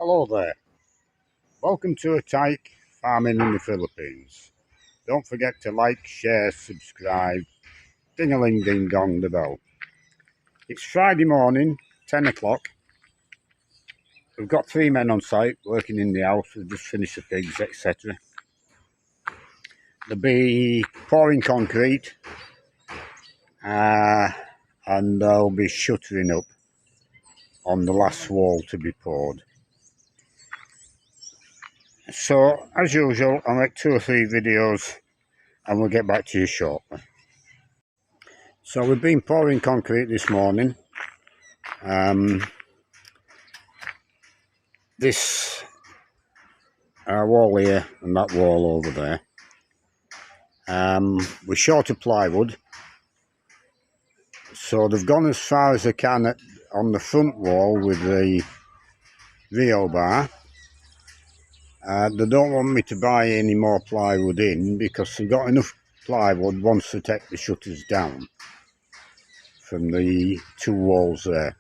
Hello there, welcome to a tyke farming in the Philippines. Don't forget to like, share, subscribe, ding-a-ling-ding-dong the bell. It's Friday morning, 10 o'clock. We've got 3 men on site working in the house. We've just finished the pigs, etc. They'll be pouring concrete and they'll be shuttering up on the last wall to be poured. So, as usual, I'll make 2 or 3 videos and we'll get back to you shortly. So we've been pouring concrete this morning. This wall here and that wall over there. We're short of plywood, so they've gone as far as they can on the front wall with the Rio bar. They don't want me to buy any more plywood in because they've got enough plywood once they take the shutters down from the 2 walls there.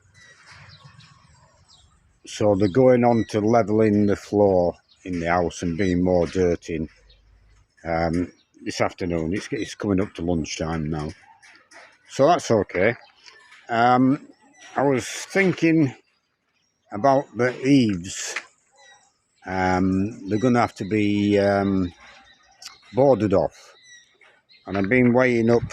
So they're going on to levelling the floor in the house and being more dirt in this afternoon. It's coming up to lunchtime now, so that's okay. I was thinking about the eaves. They're going to have to be boarded off, and I've been weighing up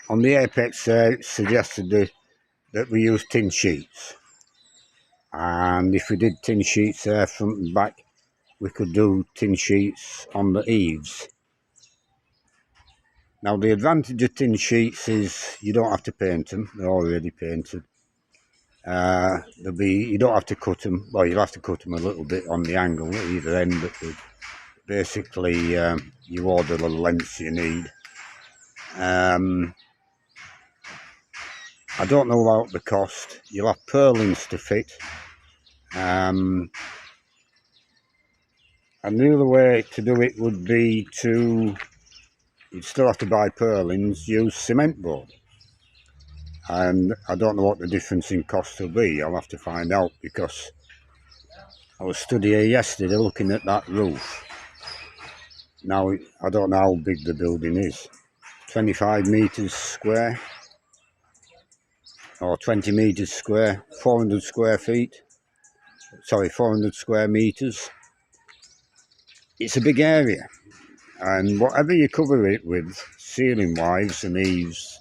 on the apex there. It suggested that we use tin sheets, and if we did tin sheets there front and back, we could do tin sheets on the eaves. Now the advantage of tin sheets is you don't have to paint them, they're already painted. You don't have to cut them, well, you'll have to cut them a little bit on the angle at either end, but basically you order the lengths you need. I don't know about the cost. You'll have purlins to fit. And the other way to do it would be you'd still have to buy purlins, use cement board. And I don't know what the difference in cost will be. I'll have to find out, because I was studying yesterday looking at that roof. Now, I don't know how big the building is. 25 metres square, or 20 metres square, 400 square feet. Sorry, 400 square metres. It's a big area, and whatever you cover it with, ceiling wise and eaves,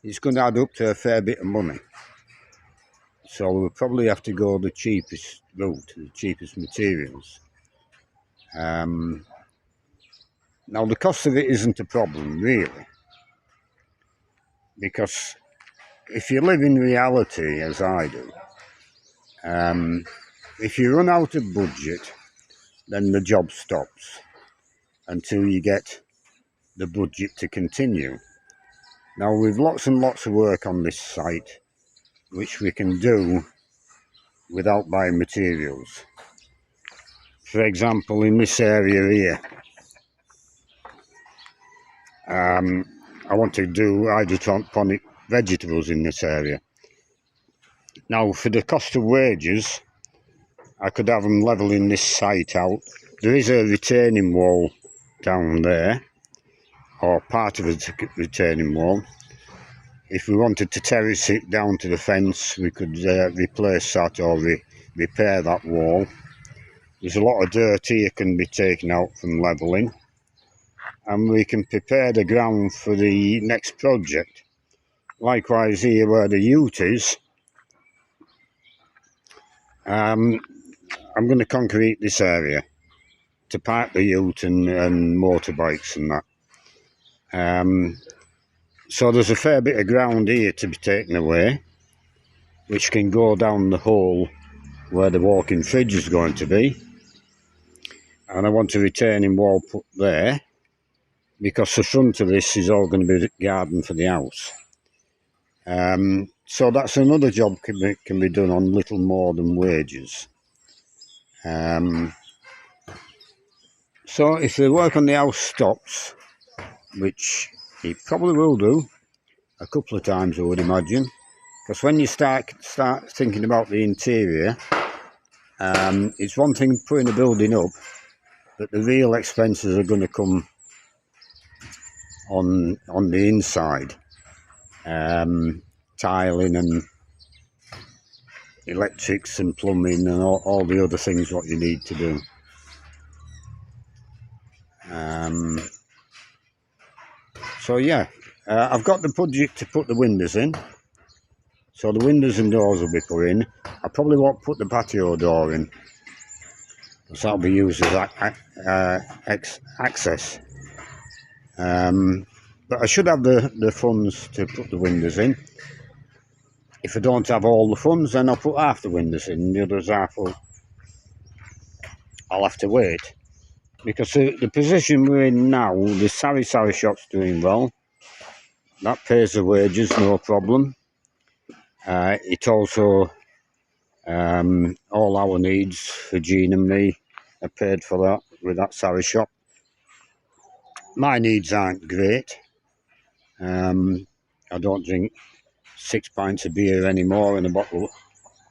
it's going to add up to a fair bit of money. So we'll probably have to go the cheapest route, the cheapest materials. Now the cost of it isn't a problem really, because if you live in reality as I do, if you run out of budget, then the job stops until you get the budget to continue. Now we've lots and lots of work on this site which we can do without buying materials. For example, in this area here, I want to do hydroponic vegetables in this area. Now for the cost of wages, I could have them levelling this site out. There is a retaining wall down there, or part of a retaining wall. If we wanted to terrace it down to the fence, we could replace that or repair that wall. There's a lot of dirt here can be taken out from levelling, and we can prepare the ground for the next project. Likewise here where the ute is, I'm going to concrete this area to park the ute and motorbikes and that. So there's a fair bit of ground here to be taken away, which can go down the hole where the walk-in fridge is going to be. And I want a retaining wall put there, because the front of this is all going to be the garden for the house. So that's another job can be done on little more than wages. So if the work on the house stops, which it probably will do a couple of times I would imagine, Because when you start thinking about the interior, it's one thing putting a building up, but the real expenses are going to come on the inside. Tiling and electrics and plumbing and all the other things what you need to do. So yeah, I've got the budget to put the windows in, so the windows and doors will be put in. I probably won't put the patio door in, because that'll be used as access. But I should have the funds to put the windows in. If I don't have all the funds, then I'll put half the windows in, the others half I'll have to wait. Because the position we're in now, the sari shop's doing well. That pays the wages, no problem. It also, all our needs for Jean and me are paid for that with that sari shop. My needs aren't great. I don't drink 6 pints of beer anymore and a bottle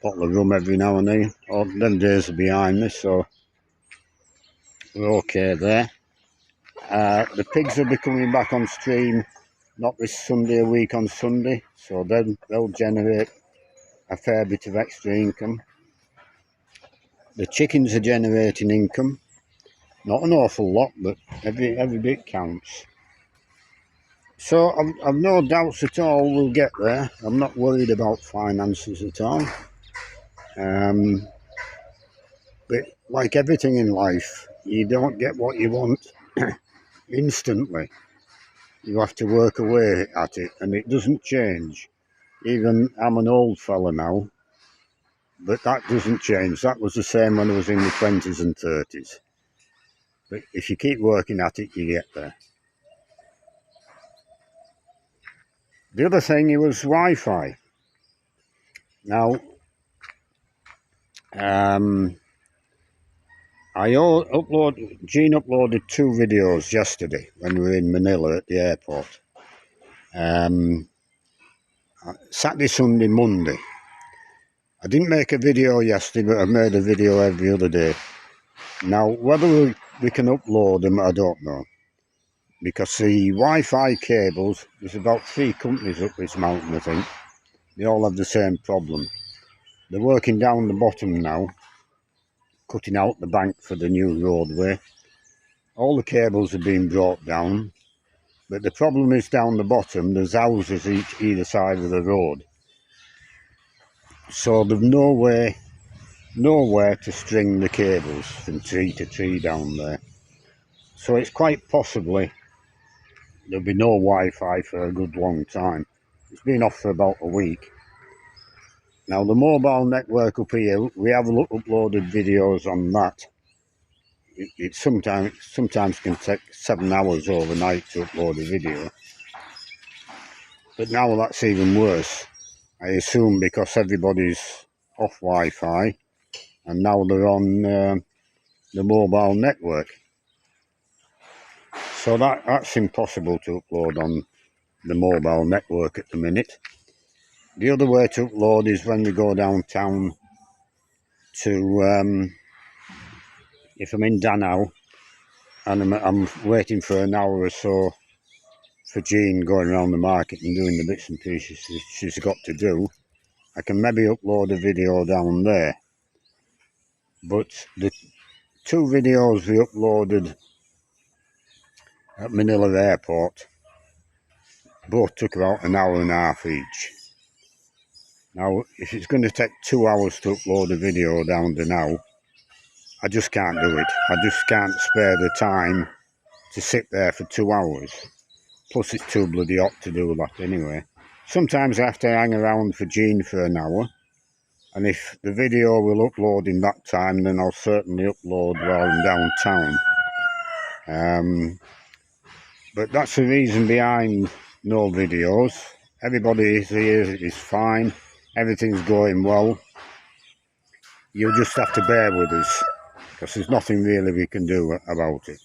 of rum every now and then. All them days are behind me, so we're okay there. The pigs will be coming back on stream, not this Sunday, a week on Sunday, so they'll generate a fair bit of extra income. The chickens are generating income, not an awful lot, but every bit counts. So I've no doubts at all we'll get there. I'm not worried about finances at all. But like everything in life, you don't get what you want instantly. You have to work away at it, and it doesn't change. Even I'm an old fella now, but that doesn't change. That was the same when I was in the 20s and 30s. But if you keep working at it, you get there. The other thing was Wi-Fi. Now, Jean uploaded 2 videos yesterday when we were in Manila at the airport. Saturday, Sunday, Monday. I didn't make a video yesterday, but I made a video every other day. Now, whether we can upload them, I don't know. Because the Wi-Fi cables, there's about 3 companies up this mountain, I think. They all have the same problem. They're working down the bottom now, cutting out the bank for the new roadway. All the cables are being brought down, but the problem is down the bottom, there's houses either side of the road. So there's nowhere to string the cables from tree to tree down there. So it's quite possibly there'll be no Wi-Fi for a good long time. It's been off for about a week. Now the mobile network up here, we have uploaded videos on that. It sometimes can take 7 hours overnight to upload a video. But now that's even worse. I assume because everybody's off Wi-Fi and now they're on the mobile network. So that's impossible to upload on the mobile network at the minute. The other way to upload is when we go downtown to, if I'm in Danau and I'm waiting for an hour or so for Jean going around the market and doing the bits and pieces she's got to do, I can maybe upload a video down there. But the 2 videos we uploaded at Manila Airport both took about an hour and a half each. Now, if it's going to take 2 hours to upload a video down to now, I just can't do it. I just can't spare the time to sit there for 2 hours. Plus, it's too bloody hot to do that anyway. Sometimes I have to hang around for Jean for an hour, and if the video will upload in that time, then I'll certainly upload while I'm downtown. But that's the reason behind no videos. Everybody here is fine. Everything's going well. You'll just have to bear with us, because there's nothing really we can do about it.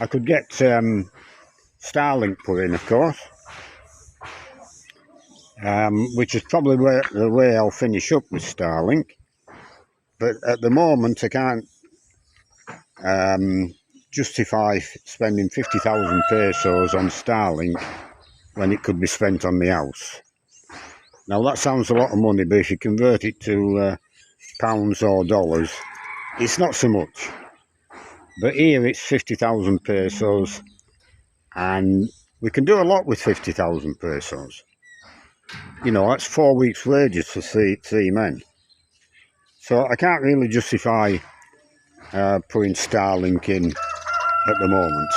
I could get Starlink put in, of course. which is probably the way I'll finish up with Starlink. But at the moment, I can't justify spending 50,000 pesos on Starlink when it could be spent on the house. Now that sounds a lot of money, but if you convert it to pounds or dollars, it's not so much. But here it's 50,000 pesos, and we can do a lot with 50,000 pesos. You know, that's 4 weeks' wages for three men. So I can't really justify putting Starlink in at the moment.